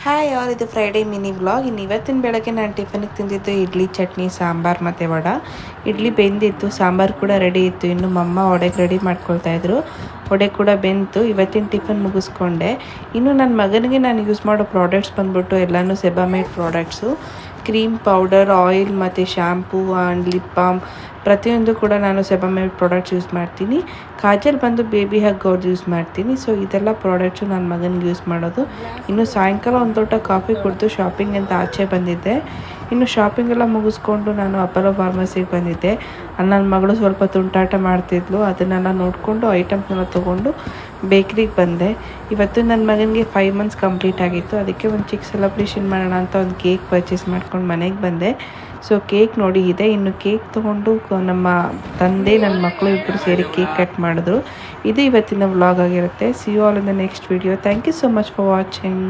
Hi all, ಇದು Friday mini vlog. ಇನ್ನು ಇವತ್ತಿನ ಬೆಳಗ್ಗೆ ನಾನು ಟಿಫನಿಗೆ ತಿಂದಿದ್ದು ಇಡ್ಲಿ, ಚಟ್ನಿ, ಸಾಂಬಾರು ಮತ್ತು ವಡೆ. ಇಡ್ಲಿ ಬೆಂದಿತ್ತು, ಸಾಂಬಾರು ಕೂಡ ರೆಡಿ ಇತ್ತು. ಇನ್ನು ಮಮ್ಮ ವಡೆಗೆ ರೆಡಿ ಮಾಡ್ಕೊಳ್ತಾಯಿದ್ರು. ವಡೆ ಕೂಡ ಬೆಂತು. ಇವತ್ತಿನ ಟಿಫನ್ ಮುಗಿಸ್ಕೊಂಡೆ. ಇನ್ನು ನನ್ನ ಮಗನಿಗೆ ನಾನು ಯೂಸ್ ಮಾಡೋ ಪ್ರಾಡಕ್ಟ್ಸ್ ಬಂದ್ಬಿಟ್ಟು ಎಲ್ಲನೂ ಸೆಬಾಮೇಡ್ ಪ್ರಾಡಕ್ಟ್ಸು. ಕ್ರೀಮ್, ಪೌಡರ್, ಆಯಿಲ್ ಮತ್ತು ಶ್ಯಾಂಪೂ ಆ್ಯಂಡ್ ಲಿಪ್ ಬಾಮ್ ಪ್ರತಿಯೊಂದು ಕೂಡ ನಾನು ಸೆಬಾಮೇಡ್ ಪ್ರಾಡಕ್ಟ್ಸ್ ಯೂಸ್ ಮಾಡ್ತೀನಿ. ಕಾಜಲ್ ಬಂದು ಬೇಬಿ ಹಗ್ ಅವ್ರದ್ದು ಯೂಸ್ ಮಾಡ್ತೀನಿ. ಸೊ ಇದೆಲ್ಲ ಪ್ರಾಡಕ್ಟ್ಸು ನನ್ನ ಮಗನಿಗೆ ಯೂಸ್ ಮಾಡೋದು. ಇನ್ನು ಸಾಯಂಕಾಲ ಒಂದು ಲೋಟ ಕಾಫಿ ಕುಡಿದು ಶಾಪಿಂಗ್ ಅಂತ ಆಚೆ ಬಂದಿದ್ದೆ. ಇನ್ನು ಶಾಪಿಂಗ್ ಎಲ್ಲ ಮುಗಿಸ್ಕೊಂಡು ನಾನು ಅಪೋಲೋ ಫಾರ್ಮಸಿಗೆ ಬಂದಿದ್ದೆ. ನನ್ನ ಮಗಳು ಸ್ವಲ್ಪ ತುಂಟಾಟ ಮಾಡ್ತಿದ್ಲು. ಅದನ್ನೆಲ್ಲ ನೋಡಿಕೊಂಡು ಐಟಮ್ಸ್ನೆಲ್ಲ ತೊಗೊಂಡು ಬೇಕ್ರಿಗೆ ಬಂದೆ. ಇವತ್ತು ನನ್ನ ಮಗನಿಗೆ 5 months ಕಂಪ್ಲೀಟ್ ಆಗಿತ್ತು. ಅದಕ್ಕೆ ಒಂದು ಚಿಕ್ಕ ಸೆಲೆಬ್ರೇಷನ್ ಮಾಡೋಣ ಅಂತ ಒಂದು ಕೇಕ್ ಪರ್ಚೇಸ್ ಮಾಡ್ಕೊಂಡು ಮನೆಗೆ ಬಂದೆ. ಸೊ ಕೇಕ್ ನೋಡಿ ಇದೆ. ಇನ್ನು ಕೇಕ್ ತೊಗೊಂಡು ನಮ್ಮ ತಂದೆ ನನ್ನ ಮಕ್ಕಳು ಇಬ್ಬರು ಸೇರಿ ಕೇಕ್ ಕಟ್ ಮಾಡಿದ್ರು. ಇದು ಇವತ್ತಿನ ವ್ಲಾಗ್ ಆಗಿರುತ್ತೆ. See you all in the next video. Thank you so much for watching.